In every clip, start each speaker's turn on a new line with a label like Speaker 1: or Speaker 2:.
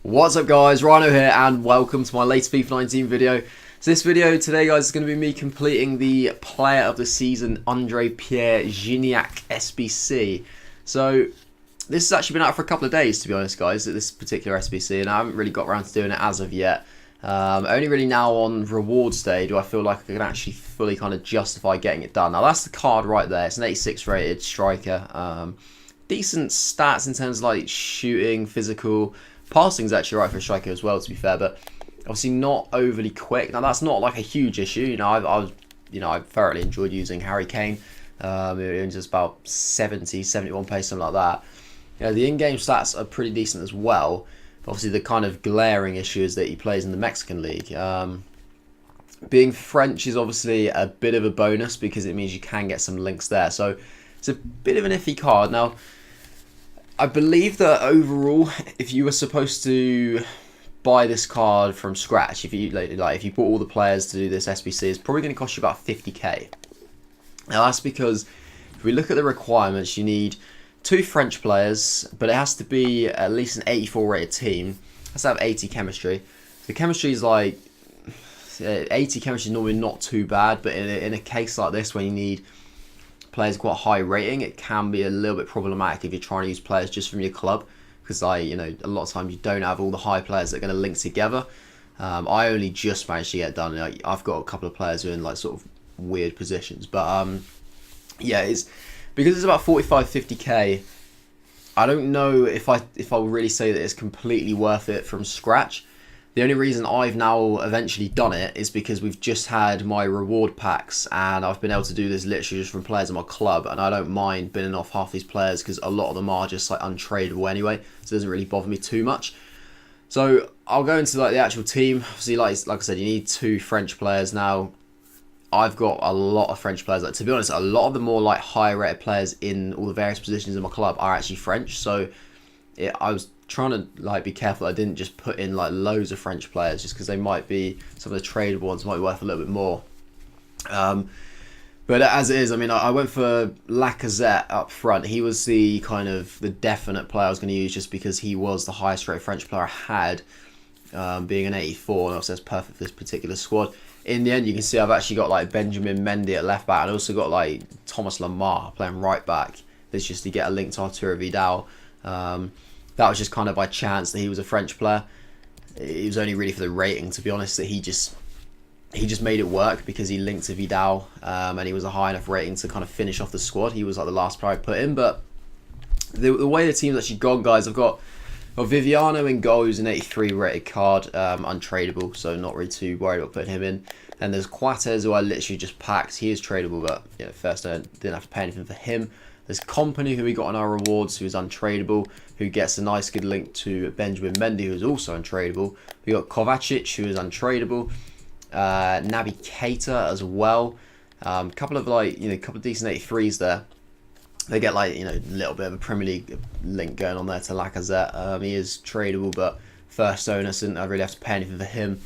Speaker 1: What's up guys, Rhino here and welcome to my latest FIFA 19 video. So this video today guys is going to be me completing the player of the season ANDRE-PIERRE GIGNAC SBC. So this has actually been out for a couple of days to be honest guys, at this particular SBC, and I haven't really got around to doing it as of yet. Only really now on rewards day do I feel like I can actually fully kind of justify getting it done. Now that's the card right there, it's an 86 rated striker. Decent stats in terms of like shooting, physical. Passing's actually right for a striker as well, to be fair, but obviously not overly quick. Now that's not like a huge issue. You know, I thoroughly enjoyed using Harry Kane. It was just about 70, 71 pace, something like that. You know, the in-game stats are pretty decent as well. But obviously, the kind of glaring issue is that he plays in the Mexican league. Being French is obviously a bit of a bonus because it means you can get some links there. So it's a bit of an iffy card now. I believe that overall, if you were supposed to buy this card from scratch, if you if you bought all the players to do this SBC, it's probably going to cost you about 50k. Now that's because if we look at the requirements, you need 2 French players, but it has to be at least an 84 rated team. It has to have 80 chemistry. The chemistry is like 80 chemistry is normally not too bad, but in a case like this where you need players quite high rating, it can be a little bit problematic if you're trying to use players just from your club, because a lot of times you don't have all the high players that are going to link together. I only just managed to get it done. I've got a couple of players who are in like sort of weird positions, but yeah, it's because it's about 45-50k. I don't know if I will really say that it's completely worth it from scratch. The only reason I've now eventually done it is because we've just had my reward packs and I've been able to do this literally just from players in my club, and I don't mind binning off half these players because a lot of them are just like untradeable anyway, so it doesn't really bother me too much. So I'll go into like the actual team. Obviously, like I said, you need 2 French players. Now I've got a lot of French players. Like, to be honest, a lot of the more like higher rated players in all the various positions in my club are actually French. So I was trying to like be careful I didn't just put in like loads of French players, just because they might be, some of the tradable ones might be worth a little bit more. But as it is, I mean, I went for Lacazette up front. He was the kind of the definite player I was going to use, just because he was the highest rated French player I had, being an 84, and obviously that's perfect for this particular squad. In the end, you can see I've actually got like Benjamin Mendy at left back, and I also got like Thomas Lemar playing right back. That's just to get a link to Arturo Vidal. That was just kind of by chance that he was a French player. It was only really for the rating, to be honest, that he just made it work because he linked to Vidal, and he was a high enough rating to kind of finish off the squad. He was like the last player I put in, but the way the team's actually gone, guys, I've got Viviano in goal, who's an 83 rated card, untradeable, so not really too worried about putting him in. And there's Quates, who I literally just packed. He is tradable, but first I didn't have to pay anything for him. There's Company, who we got on our rewards, who is untradeable, who gets a nice good link to Benjamin Mendy, who is also untradeable. We got Kovacic, who is untradeable. Naby Keita as well. Couple of couple of decent 83s there. They get like a little bit of a Premier League link going on there to Lacazette. He is tradable, but first owner, so I really have to pay anything for him.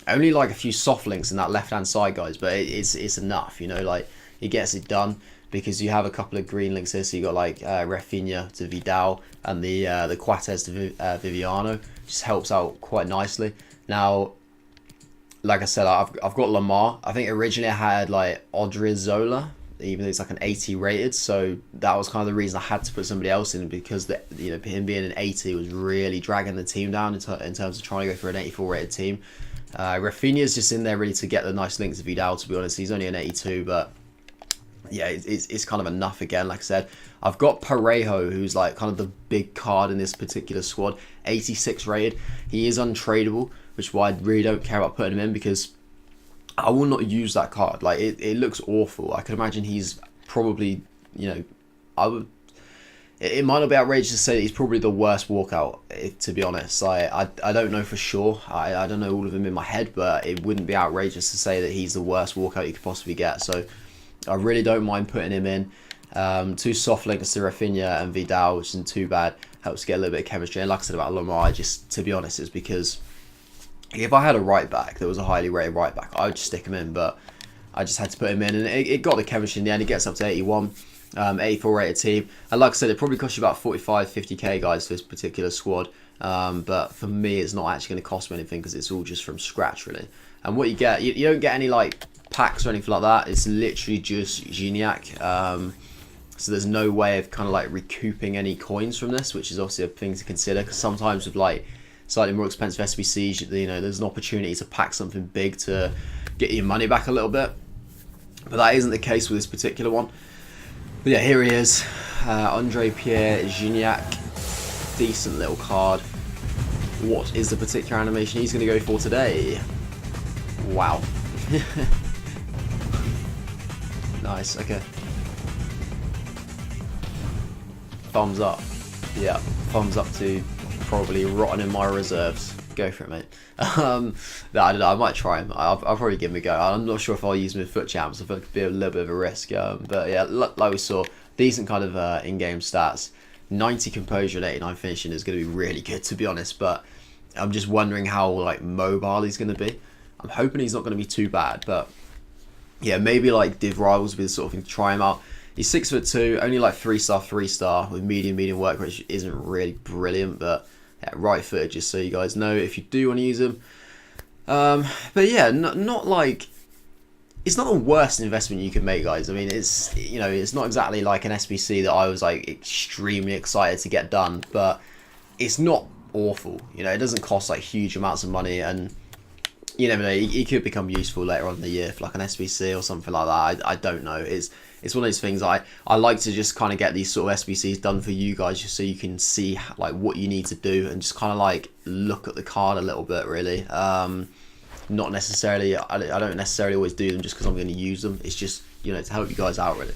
Speaker 1: Only like a few soft links in that left hand side, guys, but it's enough. Like he gets it done, because you have a couple of green links here. So you got like Rafinha to Vidal and the Quates to Viviano. Just helps out quite nicely. Now, like I said, I've got Lemar. I think originally I had like Odriozola, even though it's like an 80 rated. So that was kind of the reason I had to put somebody else in, because him being an 80 was really dragging the team down in terms of trying to go for an 84 rated team. Rafinha's just in there really to get the nice links to Vidal, to be honest. He's only an 82, but yeah, it's kind of enough again. Like I said, I've got Parejo, who's like kind of the big card in this particular squad, 86 rated. He is untradeable, which is why I really don't care about putting him in, because I will not use that card. Like it looks awful. I can imagine he's probably, it might not be outrageous to say that he's probably the worst walkout, to be honest. I don't know for sure. I don't know all of them in my head, but it wouldn't be outrageous to say that he's the worst walkout you could possibly get. So I really don't mind putting him in. 2 soft links to Rafinha and Vidal, which isn't too bad. Helps get a little bit of chemistry. And like I said about Lemar, to be honest, it's because if I had a right back that was a highly rated right back, I would just stick him in. But I just had to put him in, and it got the chemistry in the end. He gets up to 81. 84 rated team. And like I said, it probably costs you about 45-50k, guys, for this particular squad. But for me, it's not actually going to cost me anything because it's all just from scratch, really. And what you get, you don't get any like packs or anything like that. It's literally just Gignac. So there's no way of kind of like recouping any coins from this, which is obviously a thing to consider, because sometimes with like slightly more expensive SBCs, you know, there's an opportunity to pack something big to get your money back a little bit. But that isn't the case with this particular one. But yeah, here he is, ANDRE-PIERRE Gignac. Decent little card. What is the particular animation he's going to go for today? Wow. Nice, okay. Thumbs up. Yeah, thumbs up to probably rotten in my reserves. Go for it, mate. No, I don't know, I might try him. I'll probably give him a go. I'm not sure if I'll use him with foot champs. I feel like it'd be a little bit of a risk. But yeah, like we saw, decent kind of in-game stats. 90 composure and 89 finishing is going to be really good, to be honest. But I'm just wondering how like mobile he's going to be. I'm hoping he's not going to be too bad. But yeah, maybe like Div Rivals will be the sort of thing to try him out. He's 6'2", only like 3-star with medium work, which isn't really brilliant, but yeah, right footed, just so you guys know if you do want to use him. But yeah, not like, it's not the worst investment you can make, guys. I mean, it's, you know, it's not exactly like an SBC that I was like extremely excited to get done, but it's not awful. You know, it doesn't cost like huge amounts of money, and you never know, he could become useful later on in the year for like an SBC or something like that. I don't know. It's one of those things I like to just kind of get these sort of SBCs done for you guys, just so you can see like what you need to do and just kind of like look at the card a little bit, really. Not necessarily, I don't necessarily always do them just because I'm going to use them. It's just, you know, to help you guys out, really.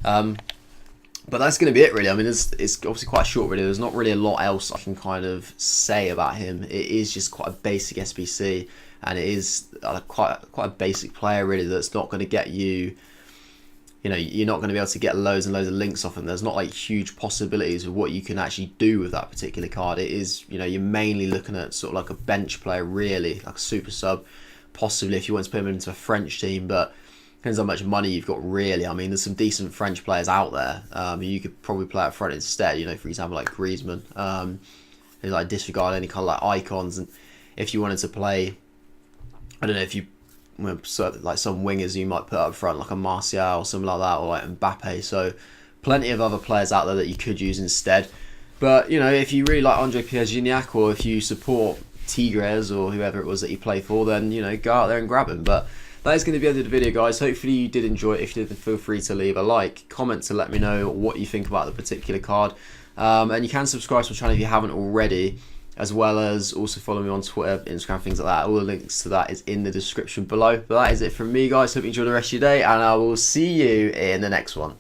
Speaker 1: But that's going to be it, really. I mean, it's obviously quite a short video. There's not really a lot else I can kind of say about him. It is just quite a basic SBC, and it is quite a basic player, really, that's not going to get you, you know, you're not going to be able to get loads and loads of links off him. There's not like huge possibilities of what you can actually do with that particular card. It is, you know, you're mainly looking at sort of like a bench player, really, like a super sub, possibly if you want to put him into a French team, but depends how much money you've got, really. I mean, there's some decent French players out there. You could probably play up front instead, you know, for example, like Griezmann. Like disregard any kind of like icons, and if you wanted to play, I don't know, if you like some wingers you might put up front, like a Martial or something like that, or like Mbappe. So plenty of other players out there that you could use instead. But you know, if you really like ANDRE-PIERRE Gignac, or if you support Tigres or whoever it was that you play for, then you know, go out there and grab him. But that is going to be the end of the video, guys. Hopefully you did enjoy it. If you did, then feel free to leave a like, comment to let me know what you think about the particular card. And you can subscribe to my channel if you haven't already, as well as also follow me on Twitter, Instagram, things like that. All the links to that is in the description below. But that is it from me, guys. Hope you enjoy the rest of your day, and I will see you in the next one.